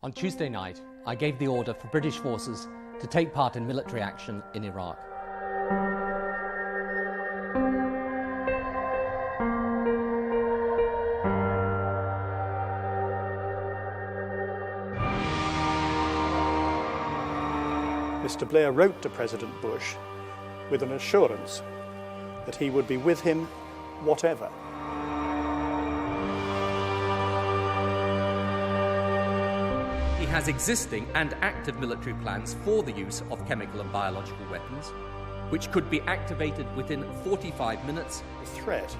On Tuesday night, I gave the order for British forces to take part in military action in Iraq. Mr. Blair wrote to President Bush with an assurance that he would be with him whatever. He has existing and active military plans for the use of chemical and biological weapons, which could be activated within 45 minutes. The threat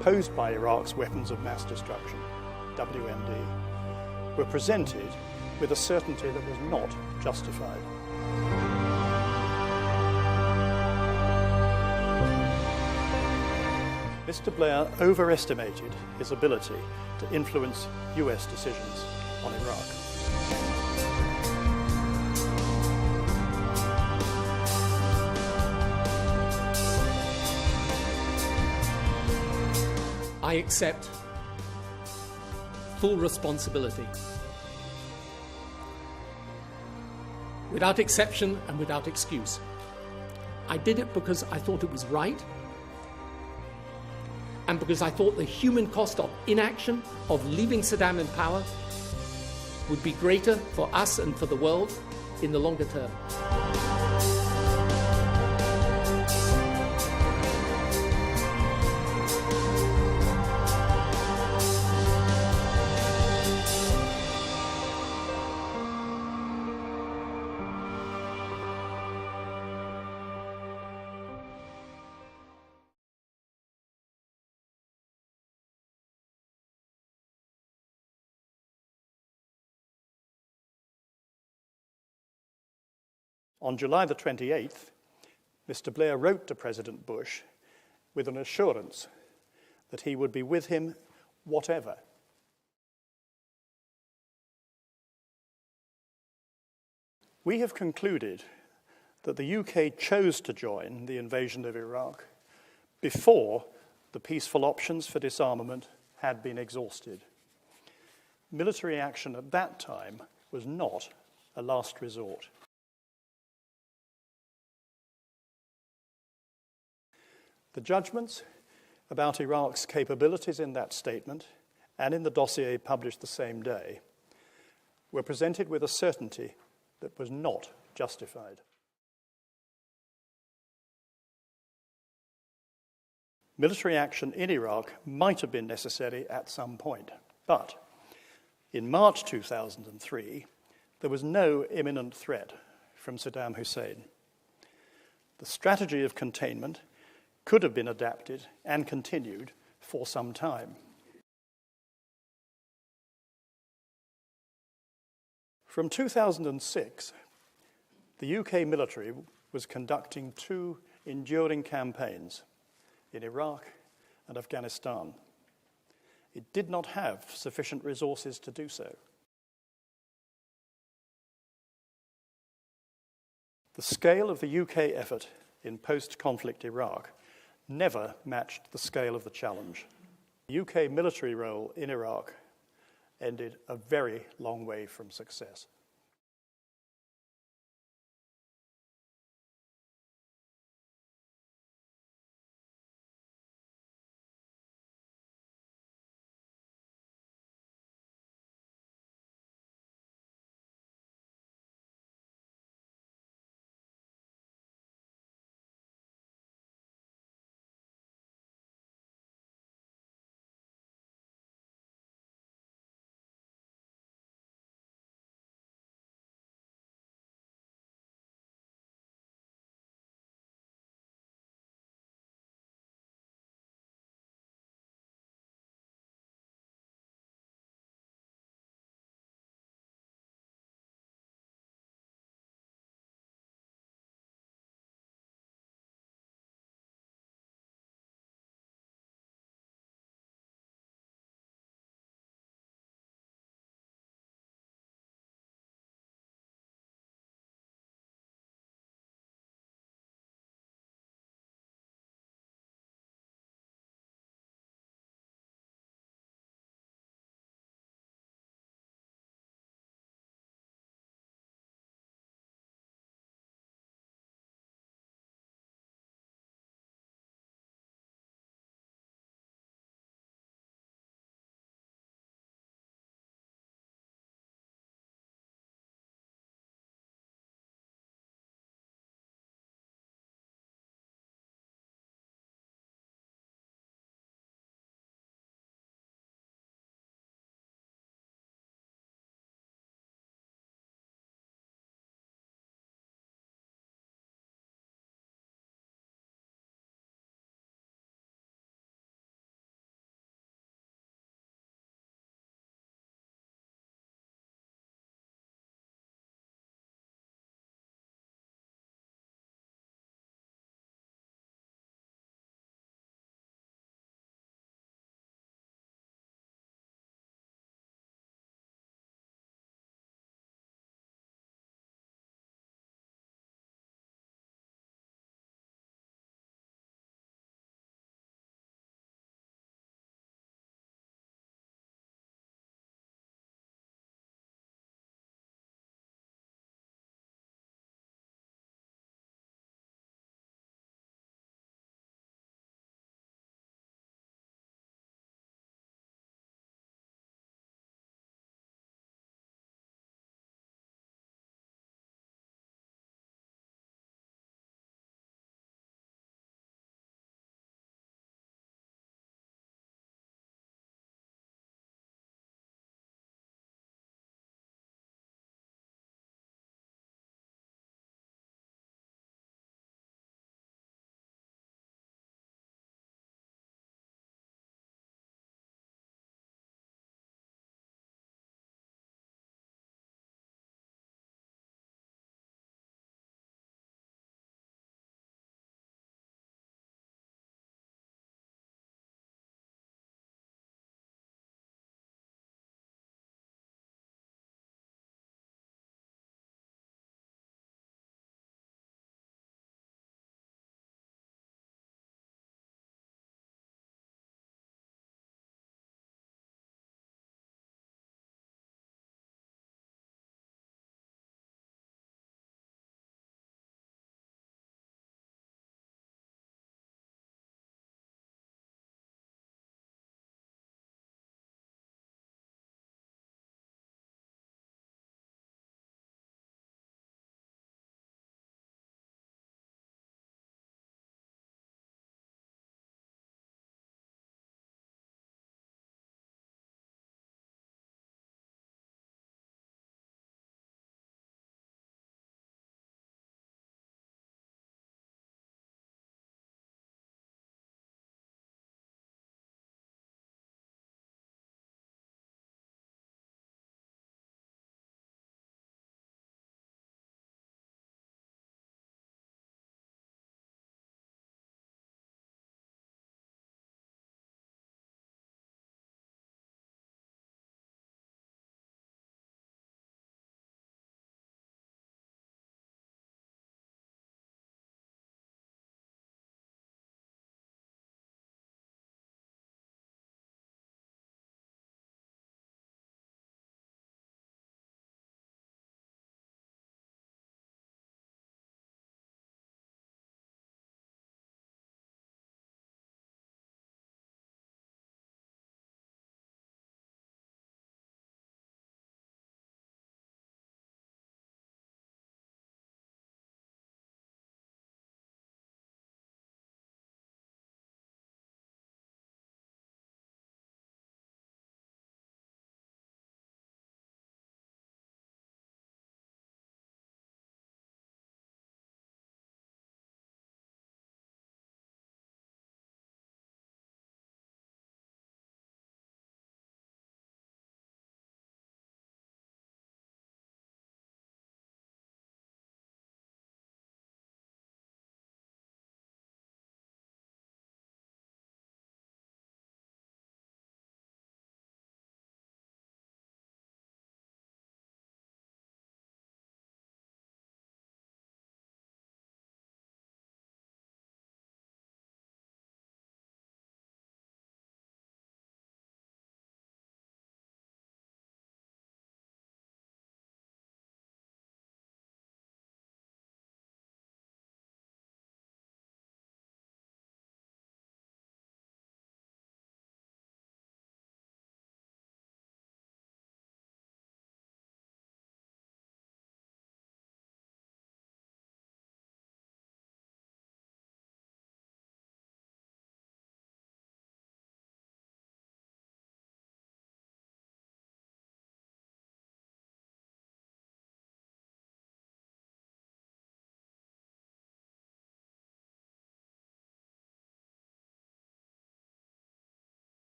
posed by Iraq's weapons of mass destruction, WMD, were presented with a certainty that was not justified. Mr. Blair overestimated his ability to influence US decisions on Iraq. I accept full responsibility, without exception and without excuse. I did it because I thought it was right, and because I thought the human cost of inaction, of leaving Saddam in power, would be greater for us and for the world in the longer term. On July the 28th, Mr. Blair wrote to President Bush with an assurance that he would be with him whatever. We have concluded that the UK chose to join the invasion of Iraq before the peaceful options for disarmament had been exhausted. Military action at that time was not a last resort. The judgments about Iraq's capabilities in that statement and in the dossier published the same day were presented with a certainty that was not justified. Military action in Iraq might have been necessary at some point, but in March 2003, there was no imminent threat from Saddam Hussein. The strategy of containment could have been adapted and continued for some time. From 2006, the UK military was conducting two enduring campaigns in Iraq and Afghanistan. It did not have sufficient resources to do so. The scale of the UK effort in post-conflict Iraq never matched the scale of the challenge. The UK military role in Iraq ended a very long way from success.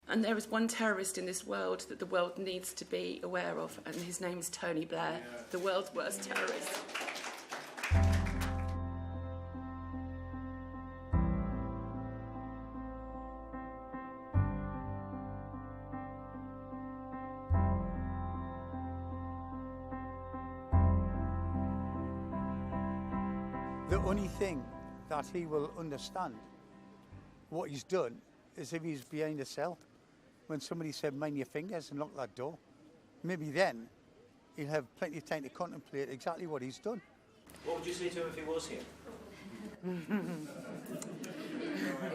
And there is one terrorist in this world that the world needs to be aware of, and his name is Tony Blair, the world's worst terrorist. The only thing that he will understand what he's done is if he's behind a cell. When somebody said, mind your fingers and lock that door, maybe then he'll have plenty of time to contemplate exactly what he's done. What would you say to him if he was here?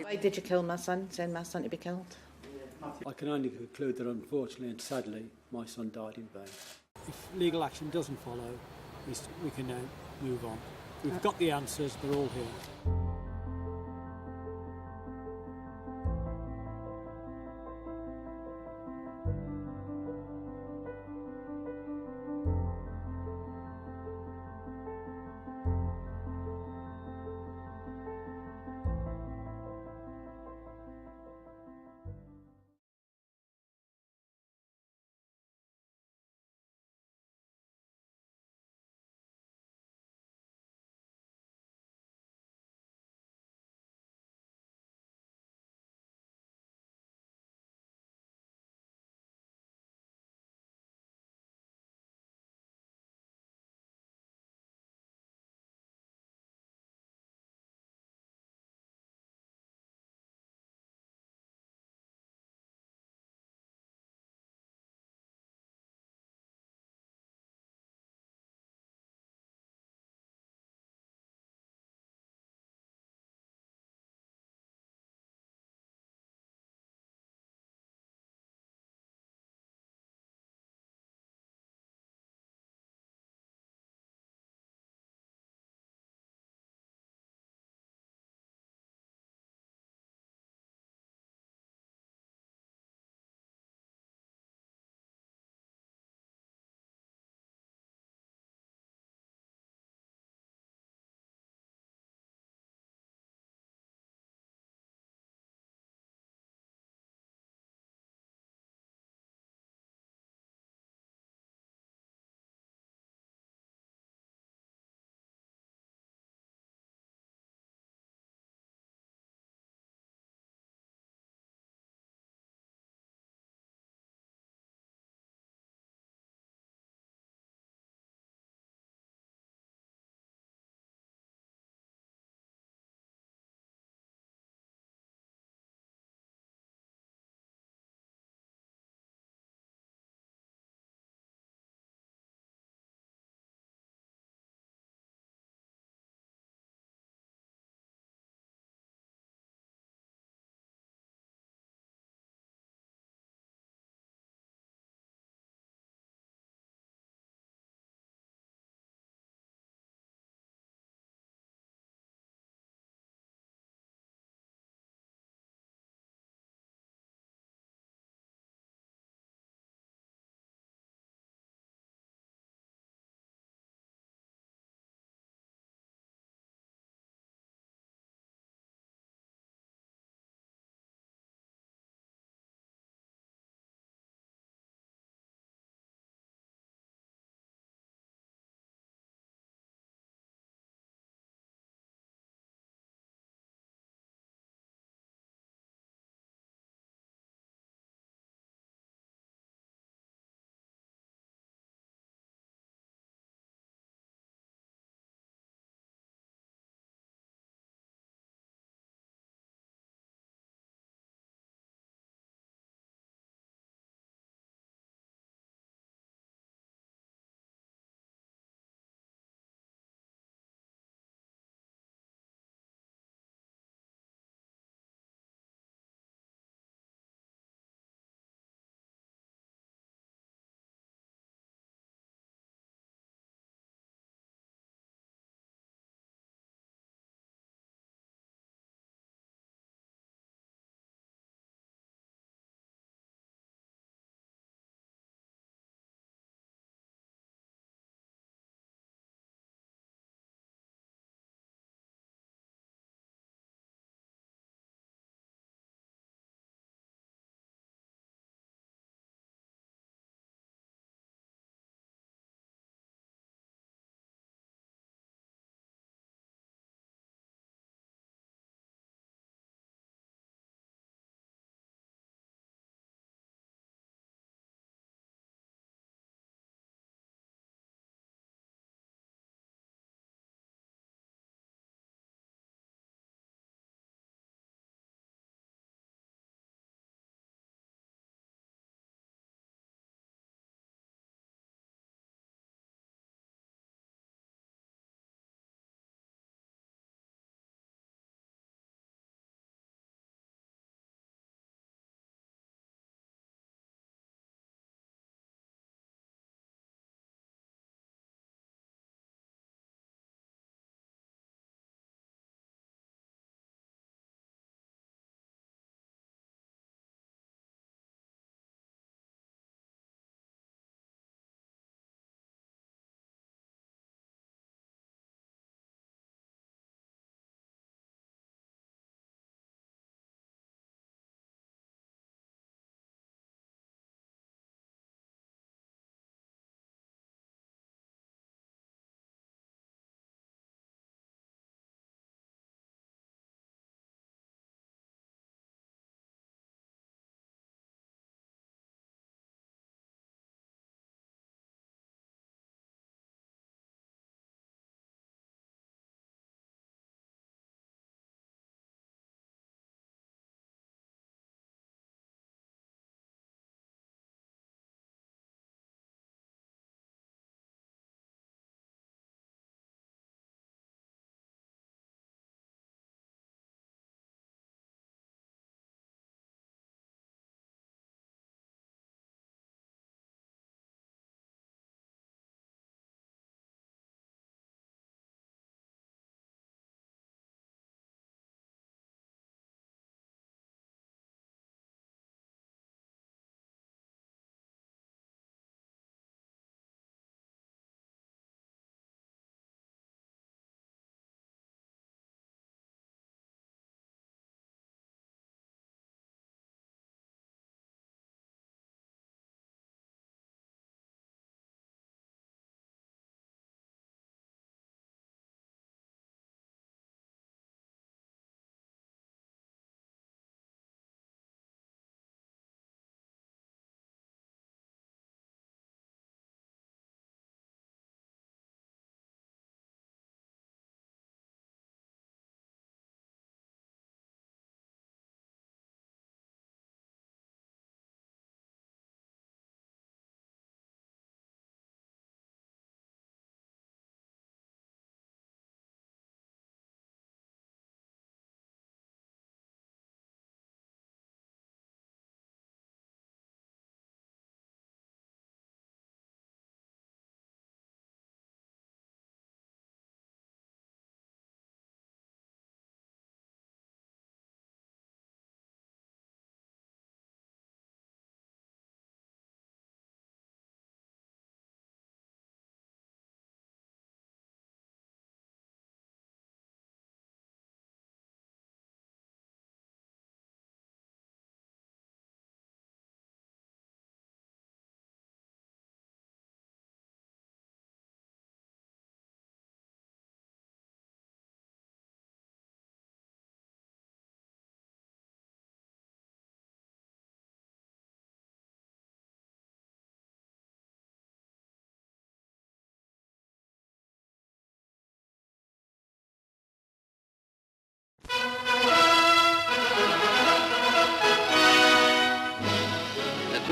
Why did you kill my son? Send my son to be killed? I can only conclude that unfortunately and sadly my son died in vain. If legal action doesn't follow, we can now move on. We've got the answers, they're all here.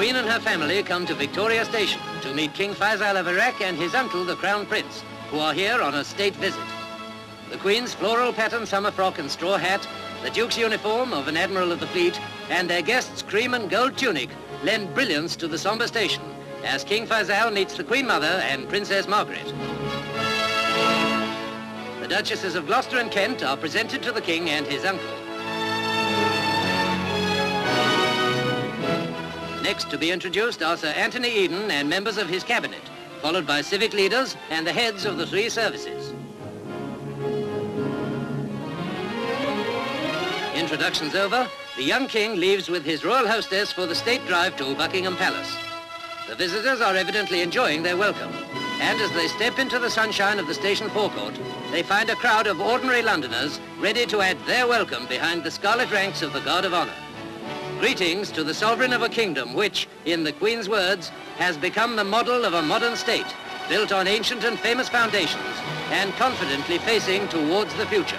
Queen and her family come to Victoria Station to meet King Faisal of Iraq and his uncle, the Crown Prince, who are here on a state visit. The Queen's floral pattern summer frock and straw hat, the Duke's uniform of an Admiral of the Fleet, and their guest's cream and gold tunic lend brilliance to the somber station as King Faisal meets the Queen Mother and Princess Margaret. The Duchesses of Gloucester and Kent are presented to the King and his uncle. Next to be introduced are Sir Anthony Eden and members of his cabinet, followed by civic leaders and the heads of the three services. Introductions over, the young king leaves with his royal hostess for the state drive to Buckingham Palace. The visitors are evidently enjoying their welcome, and as they step into the sunshine of the station forecourt, they find a crowd of ordinary Londoners ready to add their welcome behind the scarlet ranks of the Guard of Honour. Greetings to the sovereign of a kingdom which, in the Queen's words, has become the model of a modern state, built on ancient and famous foundations, and confidently facing towards the future.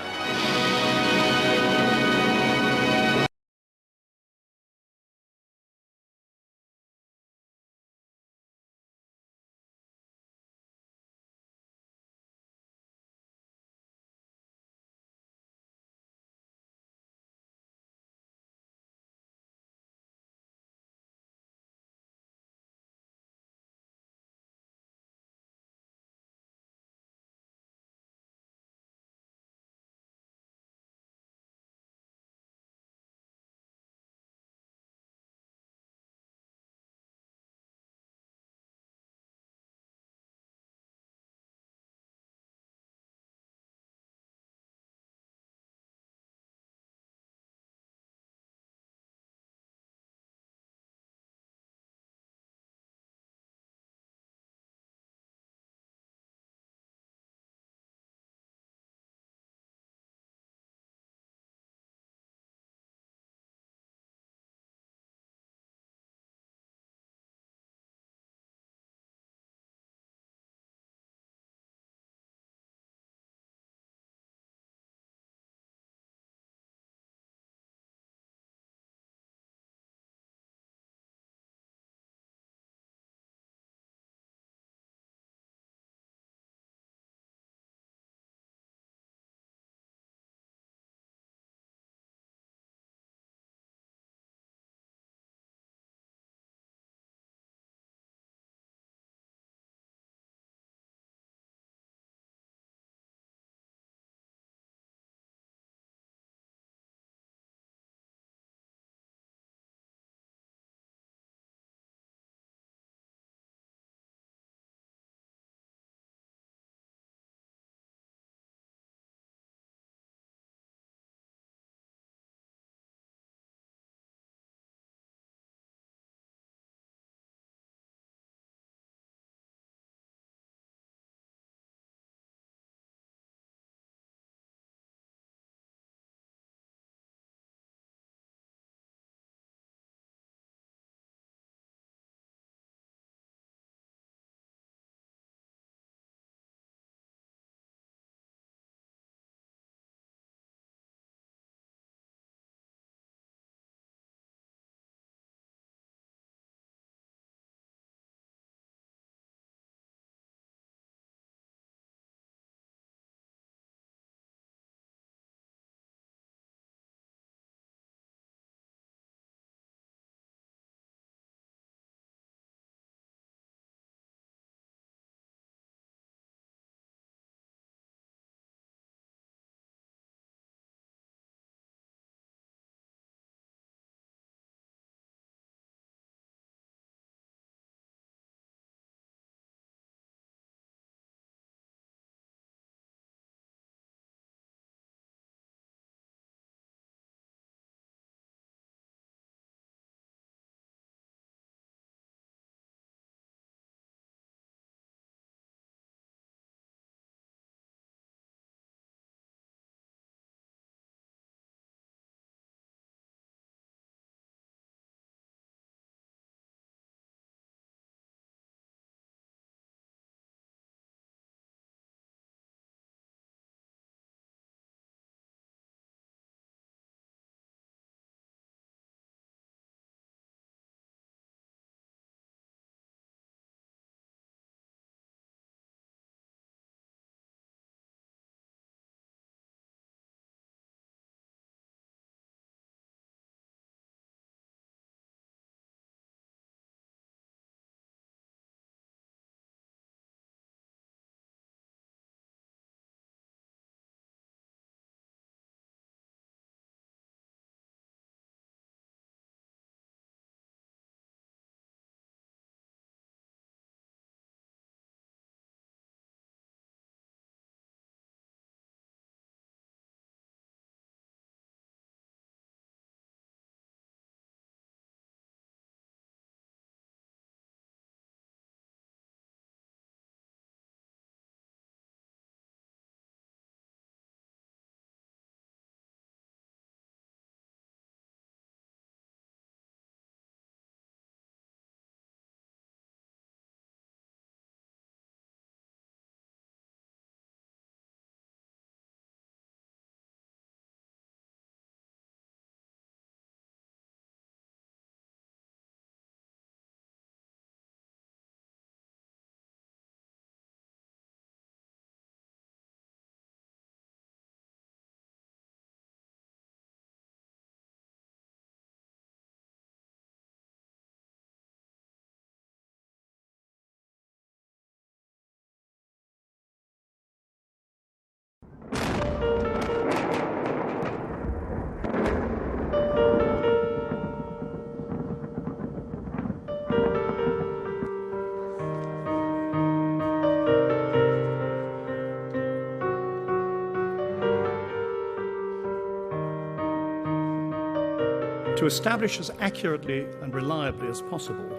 to establish as accurately and reliably as possible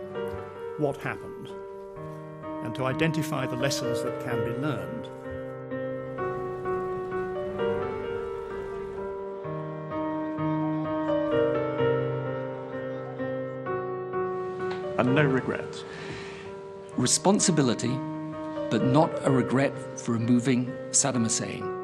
what happened, and to identify the lessons that can be learned. And no regrets. Responsibility, but not a regret for removing Saddam Hussein.